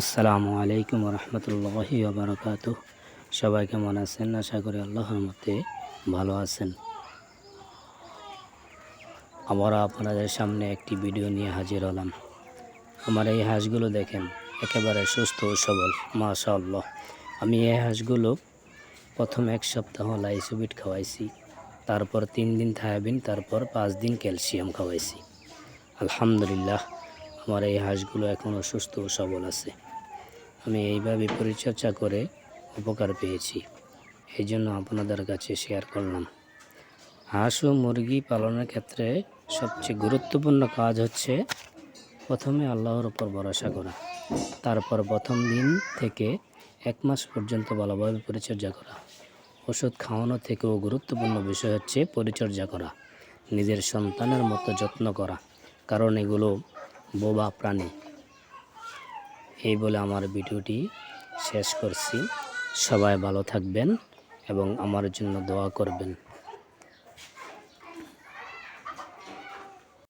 আসসালামু আলাইকুম রহমতুল্লাহি ওবরাকাতুহ। সবাই কেমন আছেন? আশা করি আল্লাহর মতে ভালো আছেন। আবার আপনাদের সামনে একটি ভিডিও নিয়ে হাজির হলাম। আমার এই হাঁসগুলো দেখেন, একেবারে সুস্থ ও সবল, মাশাআল্লাহ। আমি এই হাঁসগুলো প্রথম 1 সপ্তাহ লাইসোবিট খাওয়াইছি, তারপর 3 দিন থায়াবিন, তারপর 5 দিন ক্যালসিয়াম খাওয়াইছি। আলহামদুলিল্লাহ, আমার এই হাঁসগুলো এখনও সুস্থ ও সবল আছে। আমি এইভাবে পরিচর্যা করে উপকার পেয়েছি, এই জন্য আপনাদের কাছে শেয়ার করলাম। হাঁস ও মুরগি পালনের ক্ষেত্রে সবচেয়ে গুরুত্বপূর্ণ কাজ হচ্ছে প্রথমে আল্লাহর উপর ভরসা করা, তারপর প্রথম দিন থেকে 1 মাস পর্যন্ত ভালোভাবে পরিচর্যা করা। ওষুধ খাওয়ানো থেকেও গুরুত্বপূর্ণ বিষয় হচ্ছে পরিচর্যা করা, নিজের সন্তানের মতো যত্ন করা, কারণ এগুলো বোবা প্রাণী। এই বলে আমার ভিডিওটি শেষ করছি। সবাই ভালো থাকবেন এবং আমার জন্য দোয়া করবেন।